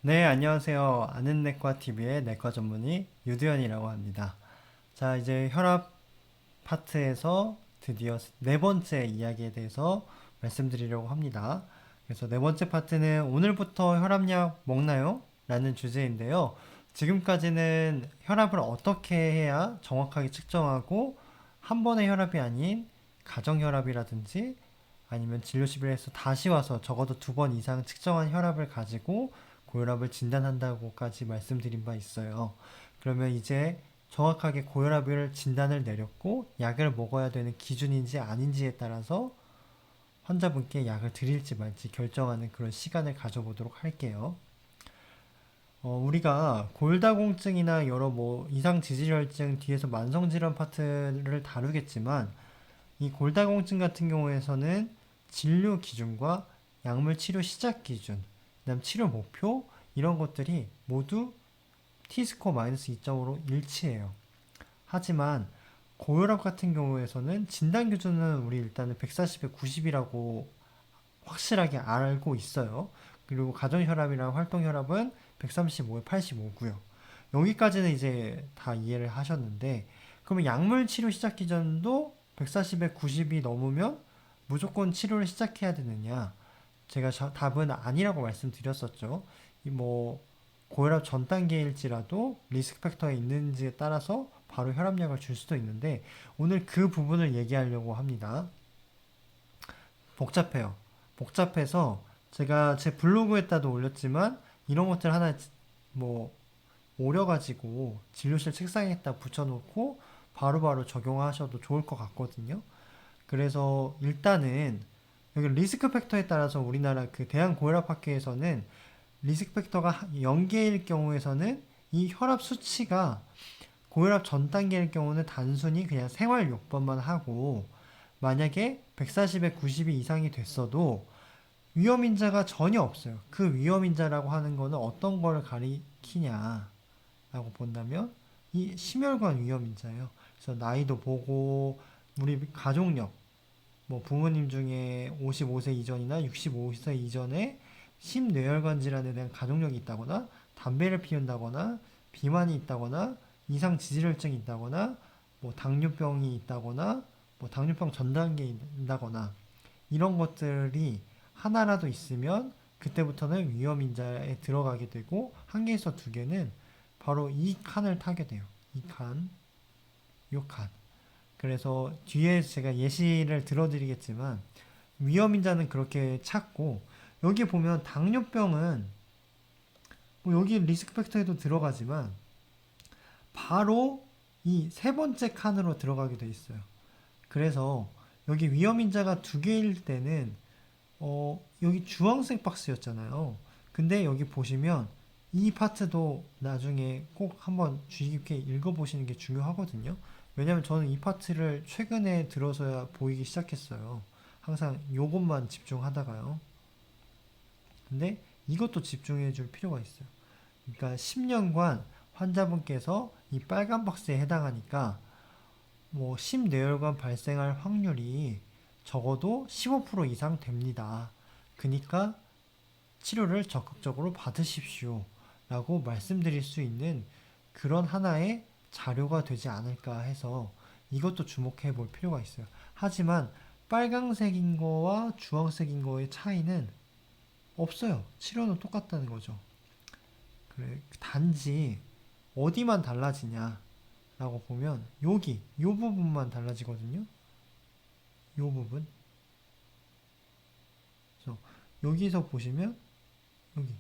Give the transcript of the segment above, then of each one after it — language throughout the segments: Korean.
네, 안녕하세요. 아는 내과 TV의 내과 전문의 유두현이라고 합니다. 자, 이제 혈압 파트에서 드디어 네 번째 이야기에 대해서 말씀드리려고 합니다. 그래서 네 번째 파트는 오늘부터 혈압약 먹나요? 라는 주제인데요. 지금까지는 혈압을 어떻게 해야 정확하게 측정하고 한 번의 혈압이 아닌 가정혈압이라든지 아니면 진료실에서 다시 와서 적어도 두 번 이상 측정한 혈압을 가지고 고혈압을 진단한다고까지 말씀드린 바 있어요. 그러면 이제 정확하게 고혈압을 진단을 내렸고 약을 먹어야 되는 기준인지 아닌지에 따라서 환자분께 약을 드릴지 말지 결정하는 그런 시간을 가져보도록 할게요. 우리가 골다공증이나 여러 이상 지질혈증 뒤에서 만성질환 파트를 다루겠지만 이 골다공증 같은 경우에서는 진료 기준과 약물 치료 시작 기준, 그다음 치료 목표 이런 것들이 모두 T스코어 마이너스 2점으로 일치해요. 하지만 고혈압 같은 경우에서는 진단 기준은 우리 일단은 140에 90이라고 확실하게 알고 있어요. 그리고 가정혈압이랑 활동혈압은 135에 85고요. 여기까지는 이제 다 이해를 하셨는데 그러면 약물 치료 시작 기전도 140에 90이 넘으면 무조건 치료를 시작해야 되느냐? 제가 답은 아니라고 말씀드렸었죠. 이 고혈압 전 단계일지라도 리스크 팩터에 있는지에 따라서 바로 혈압약을 줄 수도 있는데 오늘 그 부분을 얘기하려고 합니다. 복잡해요. 복잡해서 제가 제 블로그에다도 올렸지만 이런 것들 하나 뭐 오려가지고 진료실 책상에다 붙여놓고 바로바로 적용하셔도 좋을 것 같거든요. 그래서 일단은 여기 리스크 팩터에 따라서 우리나라 그 대한고혈압학회에서는 리스크 팩터가 0개일 경우에서는 이 혈압 수치가 고혈압 전 단계일 경우는 단순히 그냥 생활 요법만 하고 만약에 140에 90이 이상이 됐어도 위험인자가 전혀 없어요. 그 위험인자라고 하는 거는 어떤 걸 가리키냐라고 본다면 이 심혈관 위험인자예요. 그래서 나이도 보고 우리 가족력 부모님 중에 55세 이전이나 65세 이전에 심뇌혈관 질환에 대한 가족력이 있다거나 담배를 피운다거나 비만이 있다거나 이상 지질혈증이 있다거나 당뇨병이 있다거나 당뇨병 전 단계에 있다거나 이런 것들이 하나라도 있으면 그때부터는 위험인자에 들어가게 되고 한 개에서 두 개는 바로 이 칸을 타게 돼요. 이 칸, 요 칸. 그래서 뒤에 제가 예시를 들어드리겠지만 위험인자는 그렇게 찾고 여기 보면 당뇨병은 여기 리스크 팩터에도 들어가지만 바로 이 세 번째 칸으로 들어가게 돼 있어요. 그래서 여기 위험인자가 두 개일 때는 여기 주황색 박스였잖아요. 근데 여기 보시면 이 파트도 나중에 꼭 한번 주의 깊게 읽어보시는 게 중요하거든요. 왜냐면 저는 이 파트를 최근에 들어서야 보이기 시작했어요. 항상 요것만 집중하다가요. 근데 이것도 집중해 줄 필요가 있어요. 그러니까 10년간 환자분께서 이 빨간 박스에 해당하니까 심뇌혈관 발생할 확률이 적어도 15% 이상 됩니다. 그러니까 치료를 적극적으로 받으십시오. 라고 말씀드릴 수 있는 그런 하나의 자료가 되지 않을까 해서 이것도 주목해 볼 필요가 있어요. 하지만 빨강색인 거와 주황색인 거의 차이는 없어요. 치료는 똑같다는 거죠. 그래, 단지 어디만 달라지냐 라고 보면 여기 요 부분만 달라지거든요. 요 부분. 그래서 여기서 보시면 여기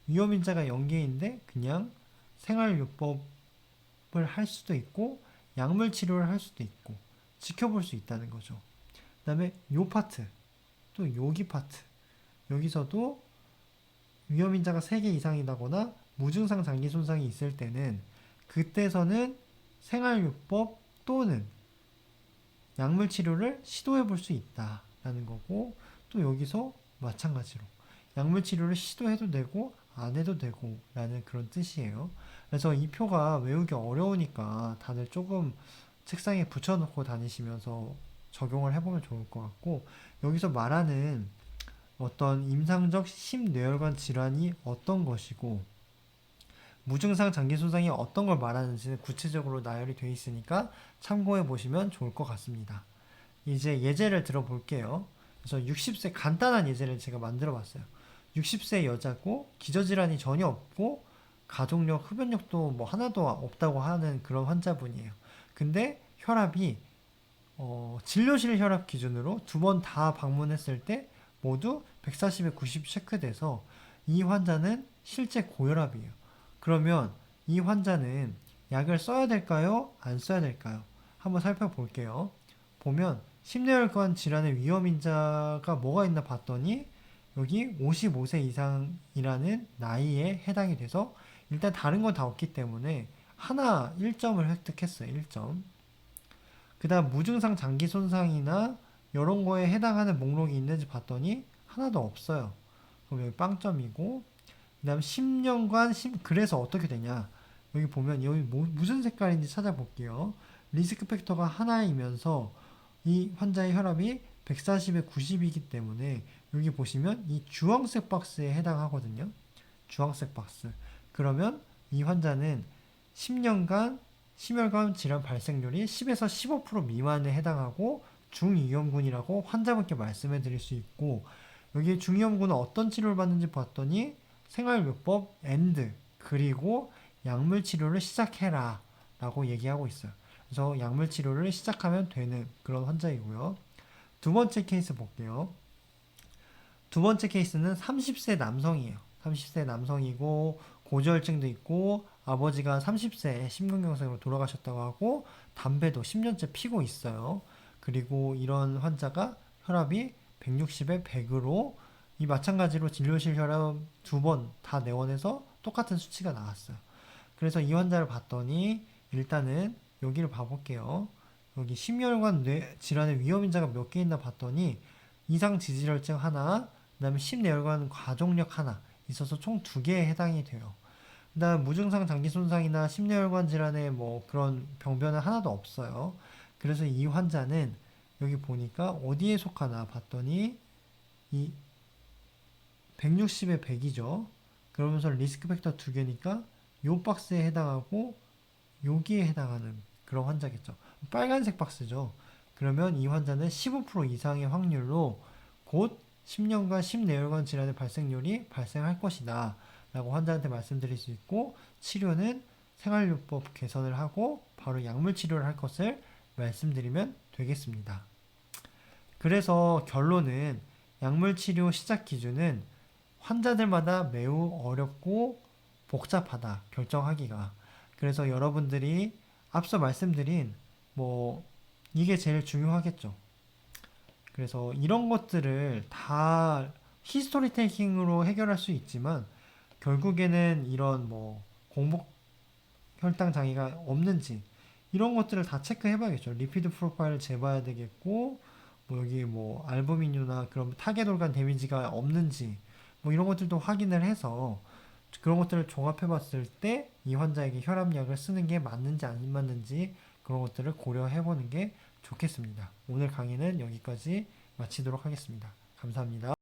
위험인자가 연계인데 그냥 생활요법을 할 수도 있고 약물 치료를 할 수도 있고 지켜볼 수 있다는 거죠. 그 다음에 요 파트 또 여기 파트 여기서도 위험인자가 3개 이상이다거나 무증상 장기 손상이 있을 때는 그때서는 생활요법 또는 약물 치료를 시도해 볼 수 있다라는 거고 또 여기서 마찬가지로 약물 치료를 시도해도 되고 안 해도 되고 라는 그런 뜻이에요. 그래서 이 표가 외우기 어려우니까 다들 조금 책상에 붙여놓고 다니시면서 적용을 해보면 좋을 것 같고 여기서 말하는 어떤 임상적 심뇌혈관 질환이 어떤 것이고 무증상 장기 손상이 어떤 걸 말하는지는 구체적으로 나열이 되어 있으니까 참고해 보시면 좋을 것 같습니다. 이제 예제를 들어볼게요. 그래서 60세 간단한 예제를 제가 만들어 봤어요. 60세 여자고 기저질환이 전혀 없고 가족력, 흡연력도 뭐 하나도 없다고 하는 그런 환자분이에요. 근데 혈압이 진료실 혈압 기준으로 두 번 다 방문했을 때 모두 140에 90 체크돼서 이 환자는 실제 고혈압이에요. 그러면 이 환자는 약을 써야 될까요? 안 써야 될까요? 한번 살펴볼게요. 보면 심뇌혈관 질환의 위험인자가 뭐가 있나 봤더니 여기 55세 이상이라는 나이에 해당이 돼서 일단 다른 건 다 없기 때문에 하나 1점을 획득했어요. 1점. 그 다음 무증상 장기 손상이나 이런 거에 해당하는 목록이 있는지 봤더니 하나도 없어요. 그럼 여기 빵점이고 그 다음 10년간 그래서 어떻게 되냐 여기 보면 여기 무슨 색깔인지 찾아볼게요. 리스크 팩터가 하나이면서 이 환자의 혈압이 140에 90이기 때문에 여기 보시면 이 주황색 박스에 해당하거든요. 주황색 박스. 그러면 이 환자는 10년간 심혈관 질환 발생률이 10에서 15% 미만에 해당하고 중위험군이라고 환자분께 말씀해 드릴 수 있고 여기 중위험군은 어떤 치료를 받는지 봤더니 생활요법 앤드 그리고 약물 치료를 시작해라 라고 얘기하고 있어요. 그래서 약물 치료를 시작하면 되는 그런 환자이고요. 두 번째 케이스 볼게요. 두 번째 케이스는 30세 남성이에요. 30세 남성이고 고지혈증도 있고 아버지가 30세에 심근경색으로 돌아가셨다고 하고 담배도 10년째 피고 있어요. 그리고 이런 환자가 혈압이 160에 100으로 이 마찬가지로 진료실 혈압 두 번 다 내원해서 똑같은 수치가 나왔어요. 그래서 이 환자를 봤더니 일단은 여기를 봐볼게요. 여기 심혈관 뇌 질환의 위험인자가 몇 개 있나 봤더니 이상 지질혈증 하나, 그 다음에 심뇌혈관 과종력 하나 있어서 총 두 개에 해당이 돼요. 그 다음 무증상 장기 손상이나 심뇌혈관 질환의 뭐 그런 병변은 하나도 없어요. 그래서 이 환자는 여기 보니까 어디에 속하나 봤더니 이 160에 100이죠. 그러면서 리스크 팩터 두 개니까 요 박스에 해당하고 여기에 해당하는 그런 환자겠죠. 빨간색 박스죠. 그러면 이 환자는 15% 이상의 확률로 곧 10년간 심뇌혈관 질환의 발생률이 발생할 것이다. 라고 환자한테 말씀드릴 수 있고 치료는 생활요법 개선을 하고 바로 약물 치료를 할 것을 말씀드리면 되겠습니다. 그래서 결론은 약물 치료 시작 기준은 환자들마다 매우 어렵고 복잡하다, 결정하기가. 그래서 여러분들이 앞서 말씀드린 뭐 이게 제일 중요하겠죠. 그래서 이런 것들을 다 히스토리 테이킹으로 해결할 수 있지만 결국에는 이런 뭐 공복 혈당 장애가 없는지 이런 것들을 다 체크해 봐야겠죠. 리피드 프로파일을 재봐야 되겠고 뭐 여기 뭐 알부민류나 그런 타겟올간 데미지가 없는지 뭐 이런 것들도 확인을 해서 그런 것들을 종합해 봤을 때 이 환자에게 혈압약을 쓰는 게 맞는지 안 맞는지 그런 것들을 고려해 보는 게 좋겠습니다. 오늘 강의는 여기까지 마치도록 하겠습니다. 감사합니다.